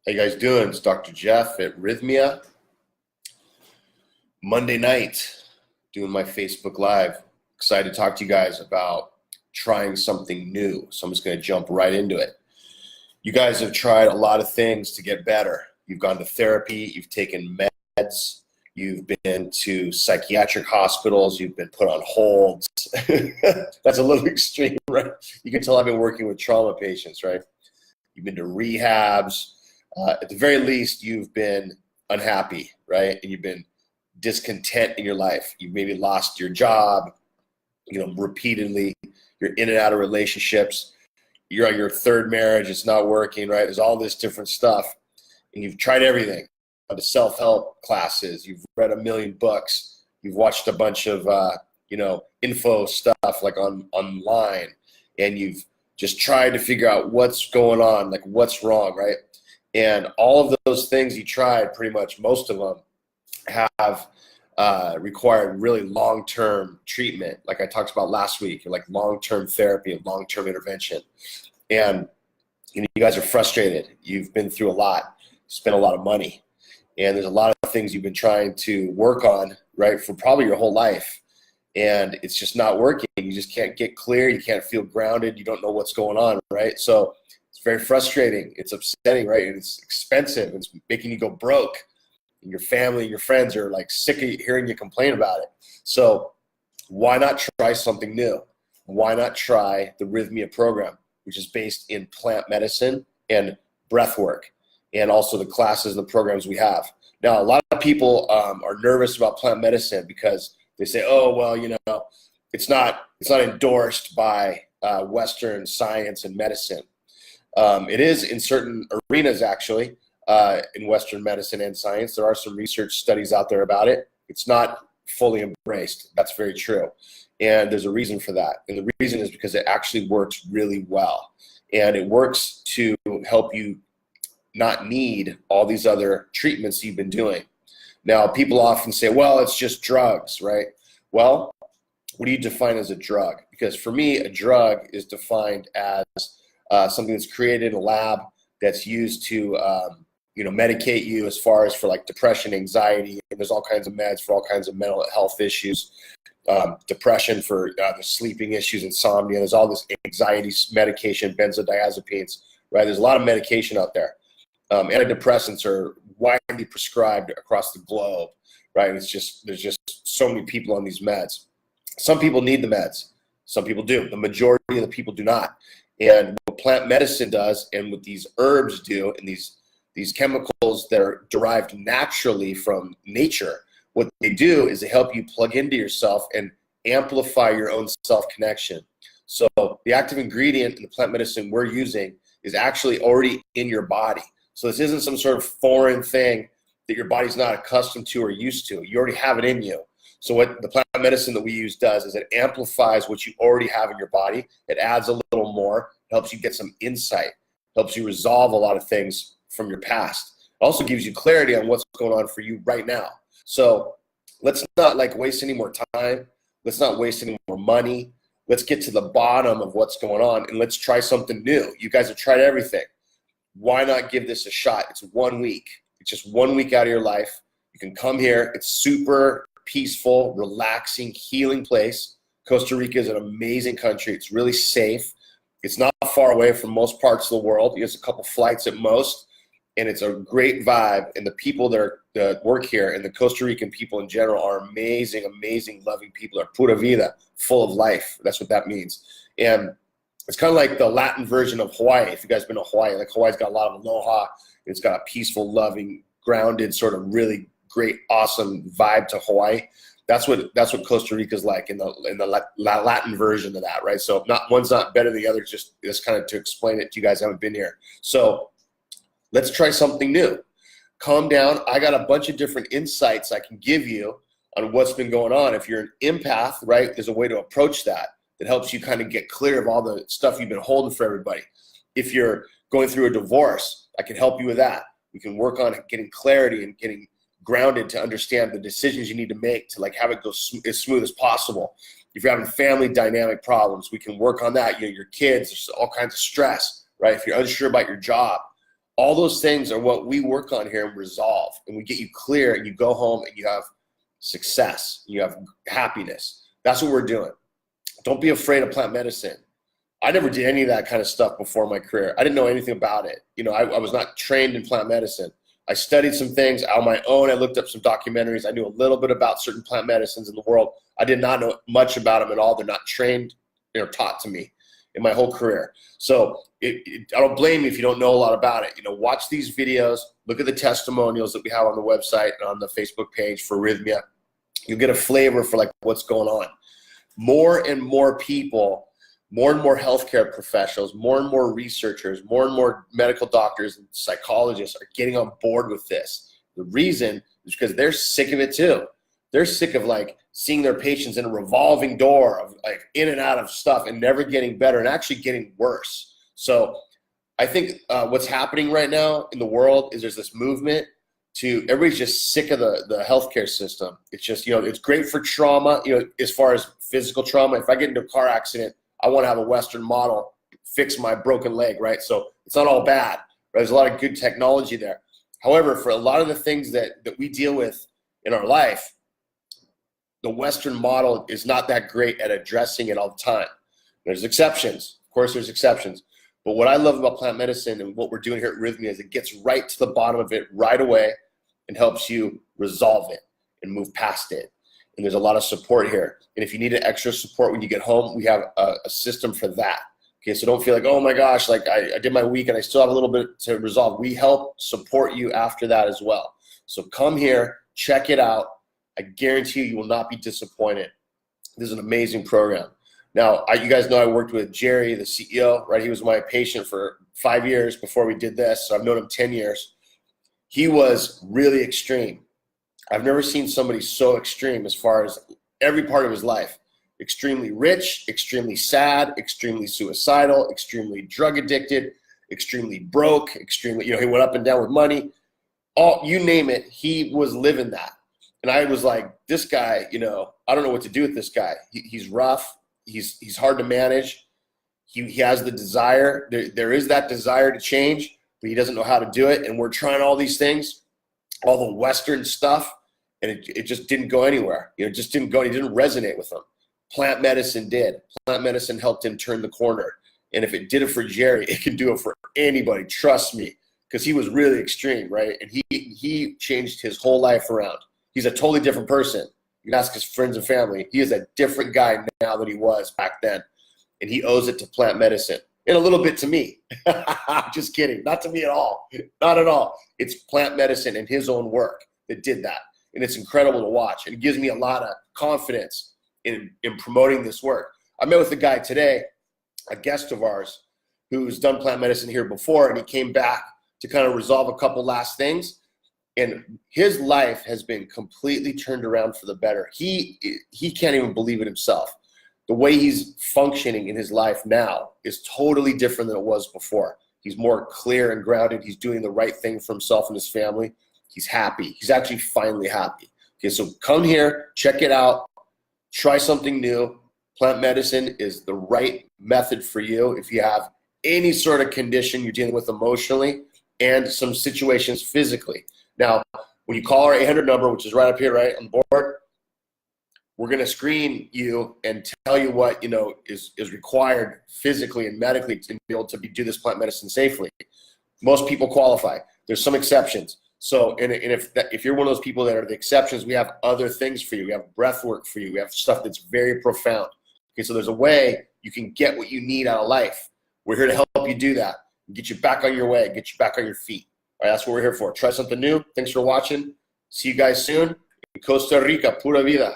How you guys doing? It's Dr. Jeff at Rythmia. Monday night, doing my Facebook Live. Excited to talk to you guys about trying something new. So I'm just going to jump right into it. You guys have tried a lot of things to get better. You've gone to therapy, you've taken meds, you've been to psychiatric hospitals, you've been put on holds. That's a little extreme, right? You can tell I've been working with trauma patients, right? You've been to rehabs. At the very least, you've been unhappy, right? And you've been discontent in your life. You've maybe lost your job, repeatedly. You're in and out of relationships. You're on your third marriage. It's not working, right? There's all this different stuff. And you've tried everything. The self-help classes. You've read a million books. You've watched a bunch of, info stuff like online. And you've just tried to figure out what's going on, like what's wrong, right? And all of those things you tried, pretty much most of them, have required really long-term treatment, like I talked about last week, like long-term therapy and long-term intervention. And you guys are frustrated. You've been through a lot, spent a lot of money, and there's a lot of things you've been trying to work on, right, for probably your whole life. And it's just not working. You just can't get clear. You can't feel grounded. You don't know what's going on, right? So it's very frustrating. It's upsetting, right? And it's expensive. It's making you go broke. And your family and your friends are like sick of hearing you complain about it. So why not try something new? Why not try the Rythmia program, which is based in plant medicine and breath work, and also the classes and the programs we have. Now, a lot of people are nervous about plant medicine because they say, oh, well, it's not endorsed by Western science and medicine. It is in certain arenas, actually, in Western medicine and science. There are some research studies out there about it. It's not fully embraced. That's very true. And there's a reason for that. And the reason is because it actually works really well. And it works to help you not need all these other treatments you've been doing. Now, people often say, well, it's just drugs, right? Well, what do you define as a drug? Because for me, a drug is defined as something that's created in a lab that's used to, medicate you as far as for like depression, anxiety, and there's all kinds of meds for all kinds of mental health issues, depression for the sleeping issues, insomnia. There's all this anxiety medication, benzodiazepines, right? There's a lot of medication out there. Antidepressants are widely prescribed across the globe, right? There's just so many people on these meds. Some people need the meds. Some people do. The majority of the people do not. And what plant medicine does, and what these herbs do, and these chemicals that are derived naturally from nature, what they do is they help you plug into yourself and amplify your own self-connection. So the active ingredient in the plant medicine we're using is actually already in your body. So this isn't some sort of foreign thing that your body's not accustomed to or used to. You already have it in you. So what the plant medicine that we use does is it amplifies what you already have in your body. It adds a little more, helps you get some insight, helps you resolve a lot of things from your past. It also gives you clarity on what's going on for you right now. So let's not waste any more time. Let's not waste any more money. Let's get to the bottom of what's going on, and let's try something new. You guys have tried everything. Why not give this a shot? It's 1 week. It's just 1 week out of your life. You can come here. It's super peaceful, relaxing, healing place. Costa Rica is an amazing country. It's really safe. It's not far away from most parts of the world. There's a couple flights at most, and it's a great vibe. And the people that work here, and the Costa Rican people in general, are amazing, amazing, loving people. They're pura vida, full of life. That's what that means. And it's kind of like the Latin version of Hawaii. If you guys have been to Hawaii, like Hawaii's got a lot of aloha. It's got a peaceful, loving, grounded, sort of really great, awesome vibe to Hawaii. That's what Costa Rica's like in the Latin version of that, right? So one's not better than the other. Just kind of to explain it to you guys who haven't been here. So let's try something new. Calm down. I got a bunch of different insights I can give you on what's been going on. If you're an empath, right, there's a way to approach that helps you kind of get clear of all the stuff you've been holding for everybody. If you're going through a divorce, I can help you with that. We can work on getting clarity and getting grounded to understand the decisions you need to make to have it go as smooth as possible. If you're having family dynamic problems, we can work on that. Your kids, there's all kinds of stress, right? If you're unsure about your job, All those things are what we work on here and resolve, and we get you clear, and you go home and you have success, you have happiness. That's what we're doing. Don't be afraid of plant medicine. I never did any of that kind of stuff before my career. I didn't know anything about it. You know, I was not trained in plant medicine. I studied some things on my own. I looked up some documentaries. I knew a little bit about certain plant medicines in the world. I did not know much about them at all. They're not trained, they're taught to me in my whole career. So I don't blame you if you don't know a lot about it. You know, watch these videos, look at the testimonials that we have on the website and on the Facebook page for Rythmia. You'll get a flavor for like what's going on. More and more people, more and more healthcare professionals, more and more researchers, more and more medical doctors and psychologists are getting on board with this. The reason is because they're sick of it too. They're sick of like seeing their patients in a revolving door of like in and out of stuff and never getting better and actually getting worse. So I think what's happening right now in the world is there's this movement to, everybody's just sick of the healthcare system. It's just, you know, it's great for trauma, you know, as far as physical trauma. If I get into a car accident, I want to have a Western model fix my broken leg, right? So it's not all bad, right? There's a lot of good technology there. However, for a lot of the things that we deal with in our life, the Western model is not that great at addressing it all the time. There's exceptions. Of course, there's exceptions. But what I love about plant medicine and what we're doing here at Rythmia is it gets right to the bottom of it right away and helps you resolve it and move past it. And there's a lot of support here. And if you need an extra support when you get home, we have a system for that. Okay, so don't feel like, oh my gosh, like I did my week and I still have a little bit to resolve. We help support you after that as well. So come here, check it out. I guarantee you will not be disappointed. This is an amazing program. Now, you guys know I worked with Jerry, the CEO, right? He was my patient for 5 years before we did this. So I've known him 10 years. He was really extreme. I've never seen somebody so extreme as far as every part of his life. Extremely rich, extremely sad, extremely suicidal, extremely drug addicted, extremely broke, extremely, you know, he went up and down with money. All, you name it, he was living that. And I was like, this guy, you know, I don't know what to do with this guy. He's rough. He's hard to manage. He has the desire. There is that desire to change, but he doesn't know how to do it. And we're trying all these things, all the Western stuff, and it just didn't go anywhere. You know, it just didn't go. It didn't resonate with him. Plant medicine did. Plant medicine helped him turn the corner. And if it did it for Jerry, it can do it for anybody. Trust me, because he was really extreme, right? And he changed his whole life around. He's a totally different person. You can ask his friends and family. He is a different guy now than he was back then. And he owes it to plant medicine. And a little bit to me. Just kidding. Not to me at all. Not at all. It's plant medicine and his own work that did that. And it's incredible to watch. And it gives me a lot of confidence in promoting this work. I met with a guy today, a guest of ours, who's done plant medicine here before, and he came back to kind of resolve a couple last things. And his life has been completely turned around for the better. He can't even believe it himself. The way he's functioning in his life now is totally different than it was before. He's more clear and grounded. He's doing the right thing for himself and his family. He's happy. He's actually finally happy. Okay, so come here, check it out, try something new. Plant medicine is the right method for you if you have any sort of condition you're dealing with emotionally and some situations physically. Now, when you call our 800 number, which is right up here, right on the board, we're going to screen you and tell you what, you know, is required physically and medically to be able to do this plant medicine safely. Most people qualify. There's some exceptions. So, and if you're one of those people that are the exceptions, we have other things for you. We have breath work for you. We have stuff that's very profound. Okay, so there's a way you can get what you need out of life. We're here to help you do that, get you back on your way, get you back on your feet. All right, that's what we're here for. Try something new. Thanks for watching. See you guys soon. Costa Rica, pura vida.